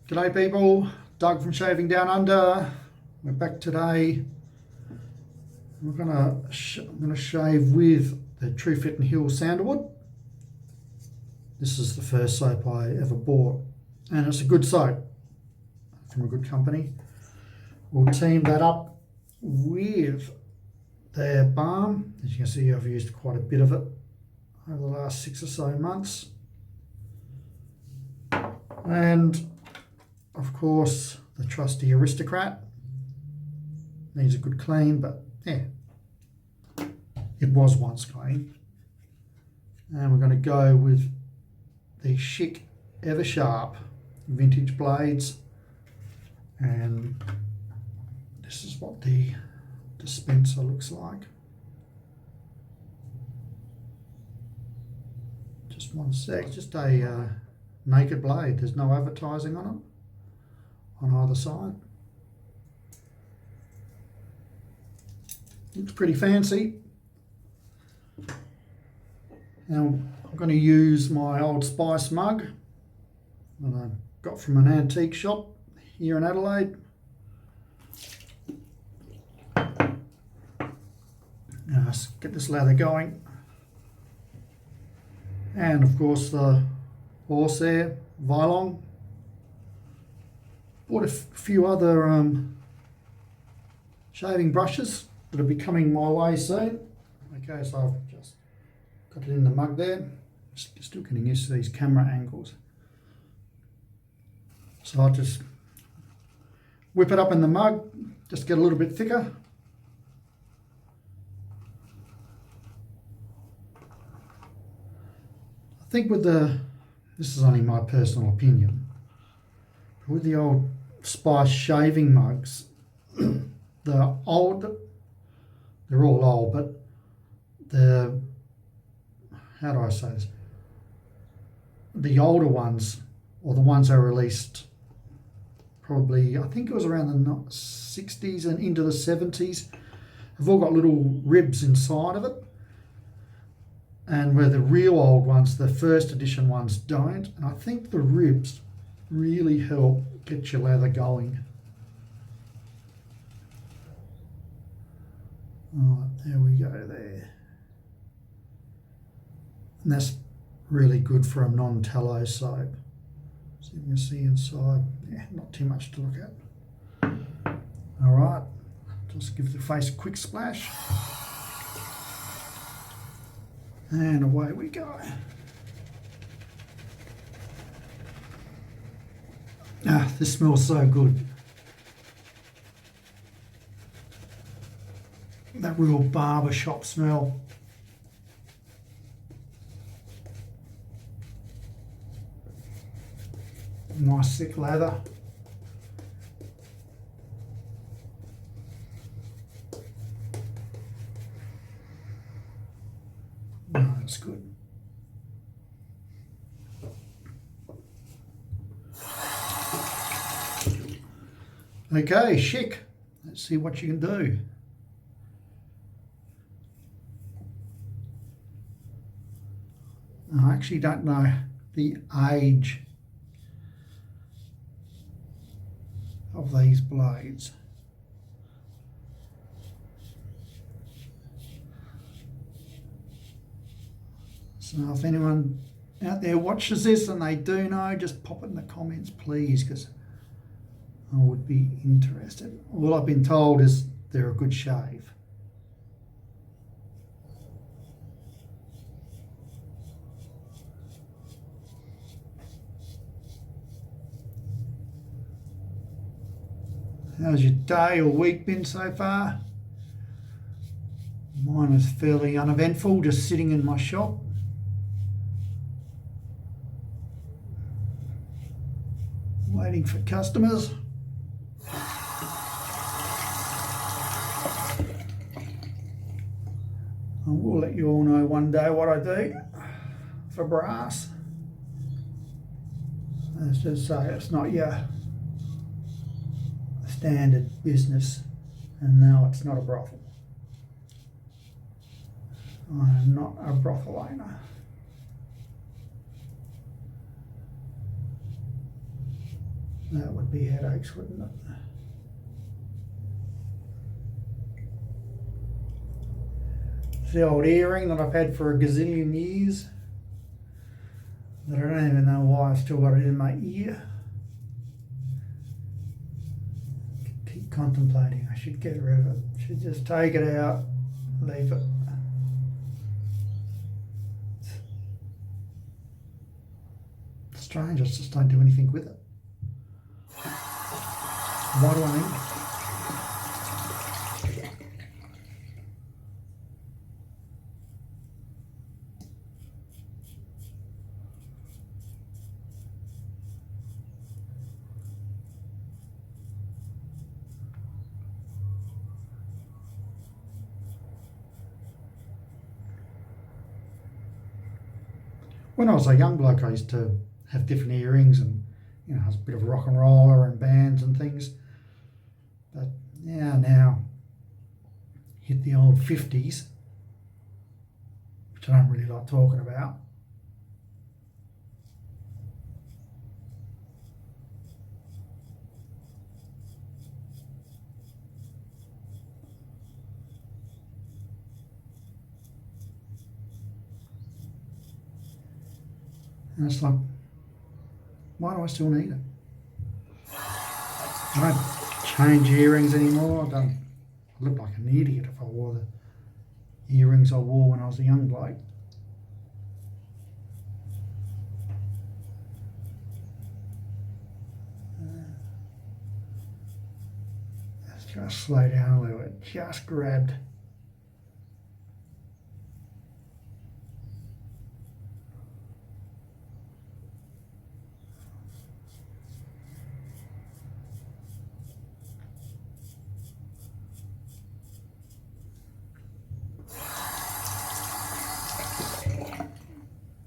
G'day people, Doug from Shaving Down Under. We're back today. I'm gonna shave with the Truefitt Hill Sandlewood. This is the first soap I ever bought, and it's a good soap from a good company. We'll team that up with their Balm. As you can see, I've used quite a bit of it over the last 6 or so months. And of course, the trusty Aristocrat. Needs a good clean, but yeah, it was once clean. And we're going to go with the Chic Ever Sharp vintage blades. And this is what the dispenser looks like. Just one sec, just a naked blade. There's no advertising on it on either side. Looks pretty fancy. Now I'm going to use my Old Spice mug that I got from an antique shop here in Adelaide. Now let's get this lather going. And of course the Horsehair Vylong. Bought a few other shaving brushes that'll be coming my way soon. Okay, so I've just got it in the mug there. Still getting used to these camera angles. So I'll just whip it up in the mug, just get a little bit thicker. I think with this is only my personal opinion, but with the Old Spice shaving mugs, they're all old, but how do I say this? The older ones, or the ones they released probably, I think it was around the 60s and into the 70s, have all got little ribs inside of it. And where the real old ones, the first edition ones, don't. And I think the ribs really help get your lather going. Alright, there we go there. And that's really good for a non-tallow soap. So you can see inside, yeah, not too much to look at. Alright, just give the face a quick splash. And away we go. Ah, this smells so good. That real barber shop smell. Nice thick lather. No, that's good. Okay, Chic. Let's see what you can do. I actually don't know the age of these blades. So if anyone out there watches this and they do know, just pop it in the comments please, because I would be interested. All I've been told is they're a good shave. How's your day or week been so far? Mine was fairly uneventful, just sitting in my shop. Waiting for customers. I will let you all know one day what I do for brass. Let's just say it's not your standard business, and no, it's not a brothel. I'm not a brothel owner. That would be headaches, wouldn't it? It's the old earring that I've had for a gazillion years. That I don't even know why I've still got it in my ear. Keep contemplating, I should get rid of it. Should just take it out, leave it. It's strange, I just don't do anything with it. Why do I need it? When I was a young bloke, I used to have different earrings, and I was a bit of a rock and roller and bands and things. But yeah, now hit the old 50s, which I don't really like talking about. And it's like, why do I still need it? I don't change earrings anymore. I look like an idiot if I wore the earrings I wore when I was a young bloke. Let's just slow down a little bit. Just grabbed.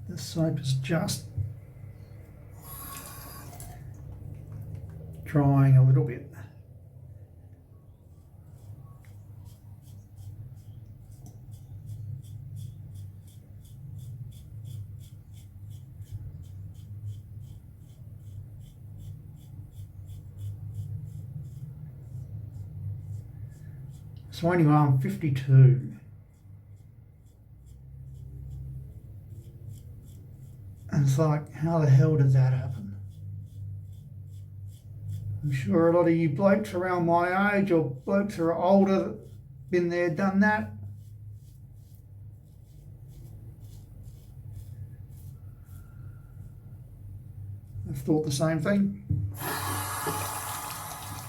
The soap is just drying a little bit. So anyway, I'm 52. And it's like, how the hell did that happen? I'm sure a lot of you blokes around my age, or blokes who are older, been there, done that. I've thought the same thing.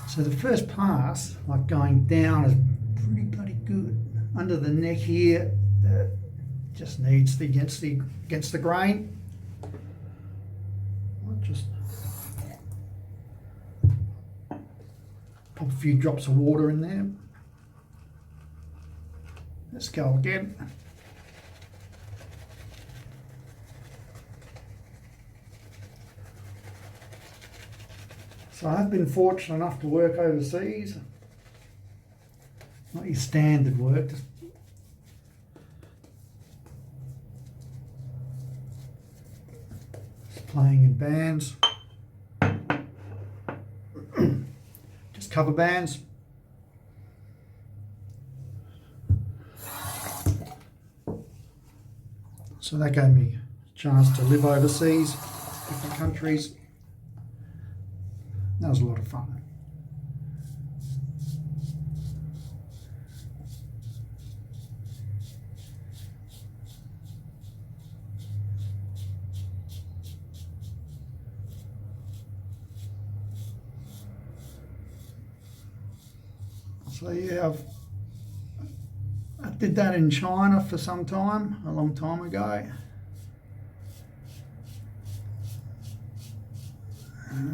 So the first pass, like going down, is pretty bloody good. Under the neck here, just needs to against the grain. Just pop a few drops of water in there. Let's go again. So I've been fortunate enough to work overseas. Not your standard work, just playing in bands, just cover bands. So that gave me a chance to live overseas, different countries. That was a lot of fun. So yeah, I did that in China for some time, a long time ago.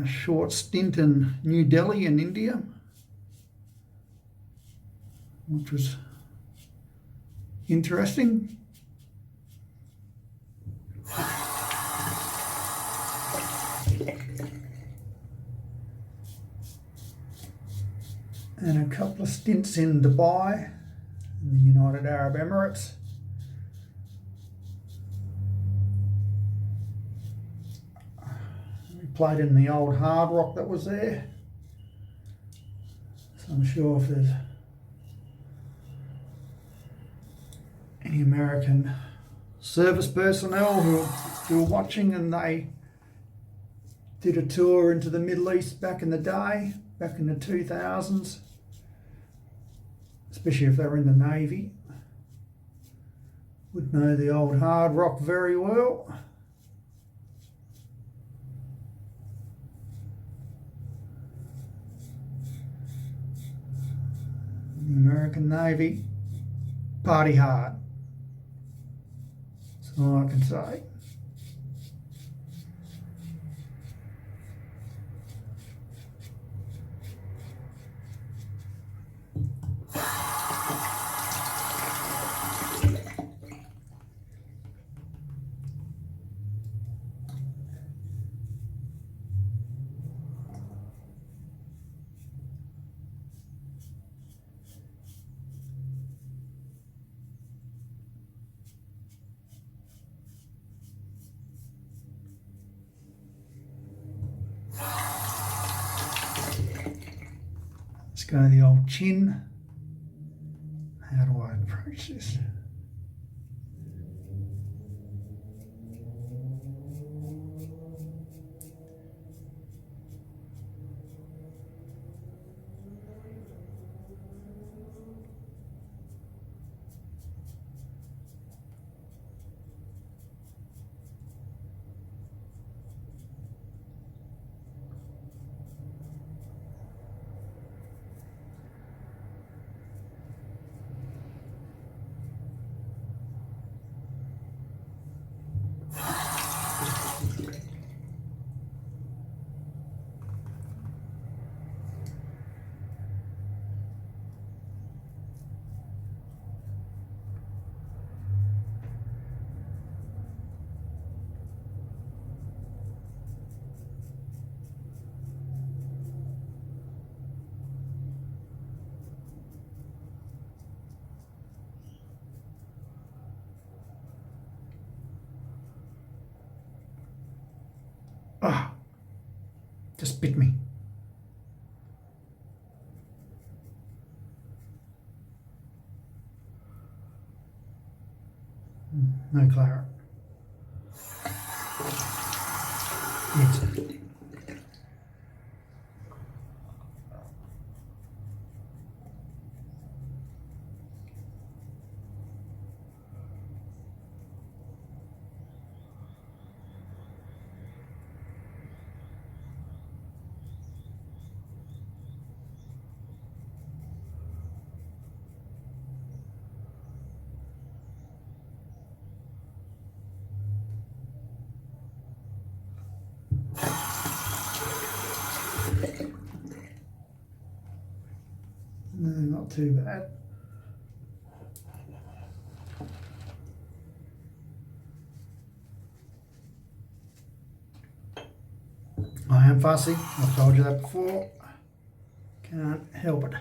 A short stint in New Delhi in India, which was interesting. And a couple of stints in Dubai, in the United Arab Emirates. played in the old hard rock that was there. So I'm sure if there's any American service personnel who are watching and they did a tour into the Middle East back in the day, back in the 2000s, especially if they were in the Navy, would know the old hard rock very well. The American Navy, party hard. That's all I can say. Let's go to the old chin. How do I approach this? Ah, just bit me. No claret. Yes. No, not too bad. I am fussy, I've told you that before. Can't help it.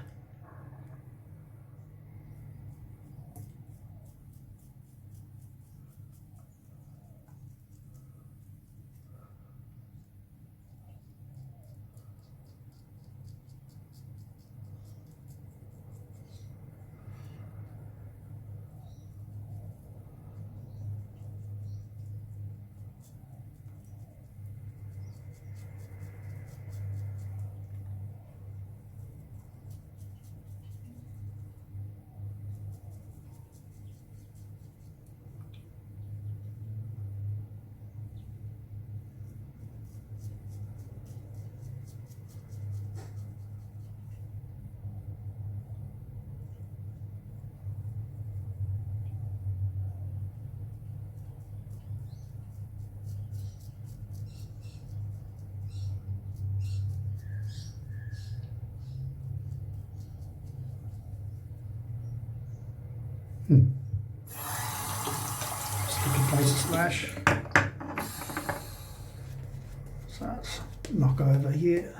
Sticky place of slash. So let's knock over here.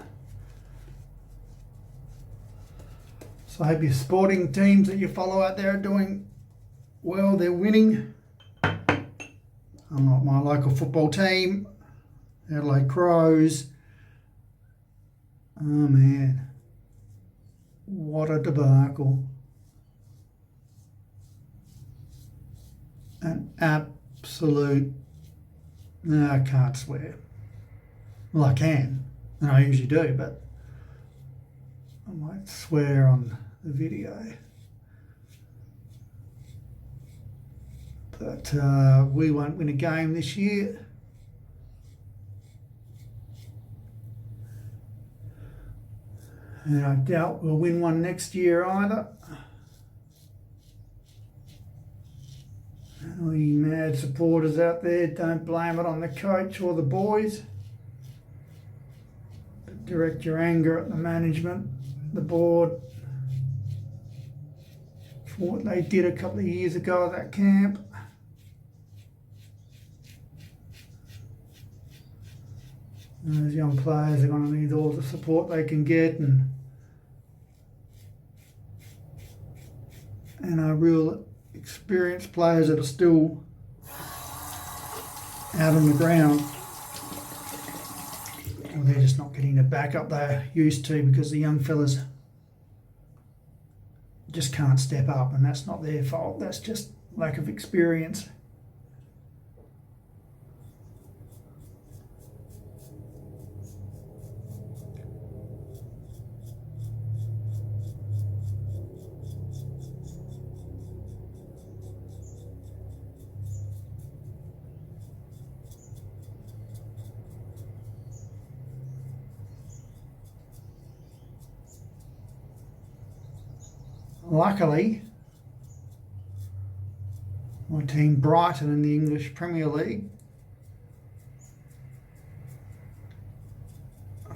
So I hope your sporting teams that you follow out there are doing well, they're winning. Unlike my local football team, Adelaide Crows. Oh man, what a debacle. An absolute, no, I can't swear. Well, I can, and I usually do, but I might swear on the video. But we won't win a game this year. And I doubt we'll win one next year either. All you mad supporters out there, don't blame it on the coach or the boys. But direct your anger at the management, the board, for what they did a couple of years ago at that camp. And those young players are going to need all the support they can get, and our real experienced players that are still out on the ground, well, they're just not getting the backup they're used to because the young fellas just can't step up, and that's not their fault. That's just lack of experience. Luckily, my team Brighton in the English Premier League,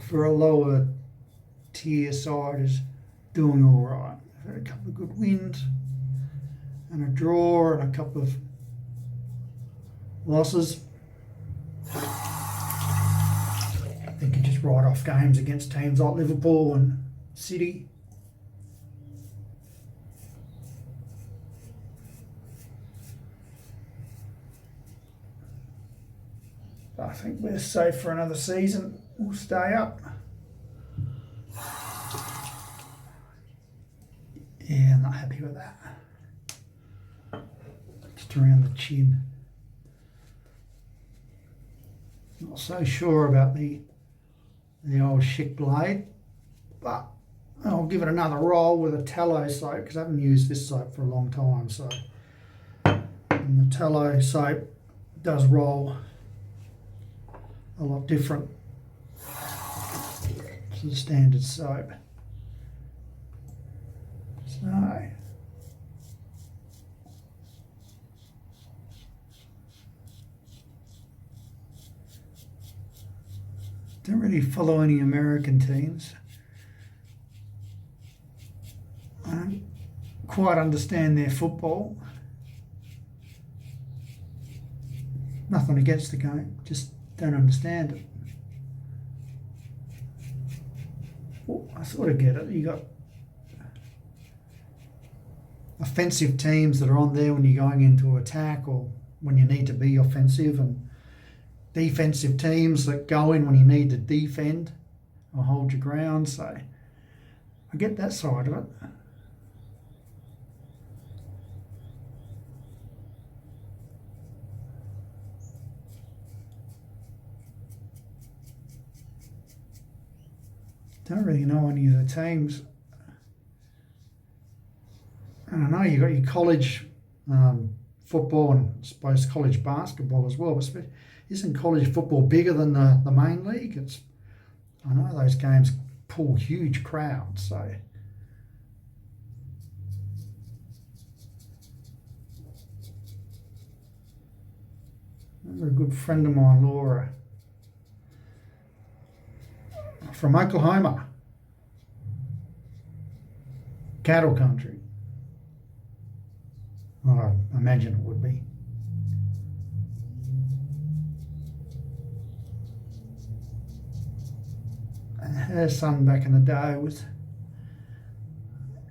for a lower tier side, is doing all right. I've had a couple of good wins and a draw and a couple of losses. I think you just write off games against teams like Liverpool and City. I think we're safe for another season. We'll stay up. Yeah, I'm not happy with that. Just around the chin. Not so sure about the old Schick blade, but I'll give it another roll with a tallow soap because I haven't used this soap for a long time. So, and the tallow soap does roll a lot different to the standard soap. So, don't really follow any American teams. I don't quite understand their football. Nothing against the game, just don't understand it. Well, I sort of get it. You got offensive teams that are on there when you're going into attack or when you need to be offensive, and defensive teams that go in when you need to defend or hold your ground. So I get that side of it. Don't really know any of the teams. And I know you got your college football and I suppose college basketball as well, but isn't college football bigger than the main league? I know those games pull huge crowds, so. I remember a good friend of mine, Laura, from Oklahoma, cattle country. Well, I imagine it would be. And her son back in the day was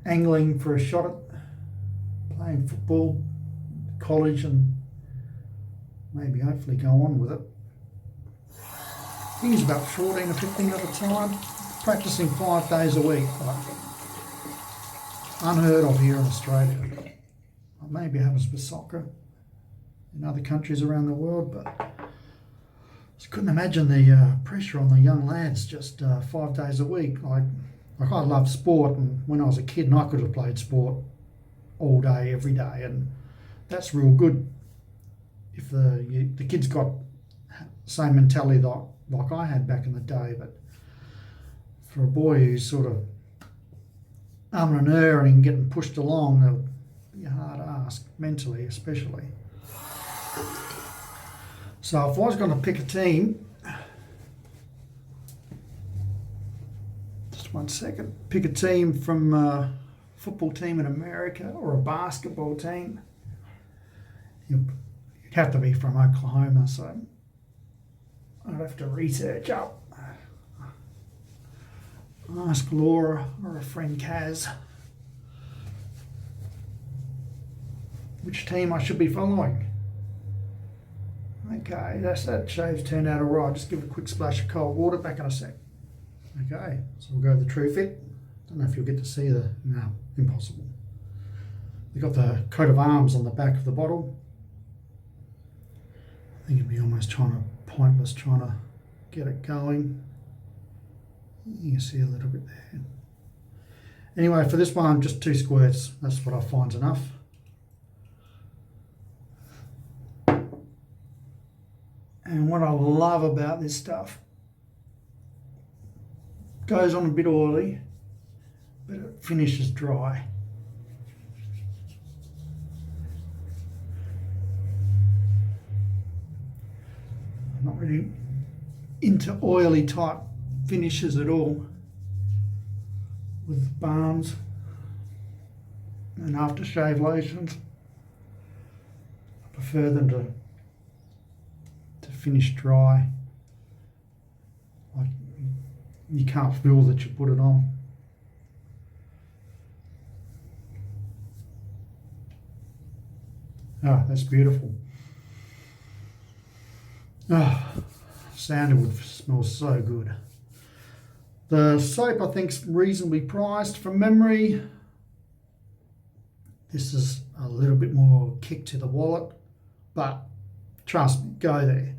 angling for a shot at playing football, college, and maybe hopefully go on with it. think it's about 14 or 15 at a time, practicing 5 days a week. Like, unheard of here in Australia. Maybe it happens with soccer in other countries around the world, but I just couldn't imagine the pressure on the young lads just 5 days a week. Like I love sport, and when I was a kid, and I could have played sport all day, every day, and that's real good. If the kids got the same mentality like I had back in the day, but for a boy who's sort of and erring and getting pushed along, that would be a hard ask, mentally especially. So if I was going to pick a team, just 1 second, pick a team from a football team in America or a basketball team, you'd have to be from Oklahoma, so I'd have to research up. Ask Laura or a friend Kaz which team I should be following. Okay, that shave's turned out alright. Just give it a quick splash of cold water, back in a sec. Okay, so we'll go to the Truefitt. Don't know if you'll get to see no, impossible. They've got the coat of arms on the back of the bottle. I think it'd be almost pointless trying to get it going. You can see a little bit there. Anyway, for this one, just 2 squirts. That's what I find's enough. And what I love about this stuff, goes on a bit oily, but it finishes dry. I'm not really into oily type finishes at all with balms and aftershave lotions. I prefer them to finish dry. Like, you can't feel that you put it on. Oh, that's beautiful. Oh, sandalwood smells so good. The soap, I think, is reasonably priced. From memory, this is a little bit more kick to the wallet, but trust me, go there.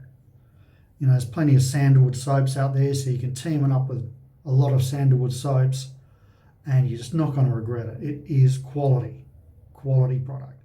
You know, there's plenty of sandalwood soaps out there, so you can team it up with a lot of sandalwood soaps, and you're just not going to regret it. It is quality product.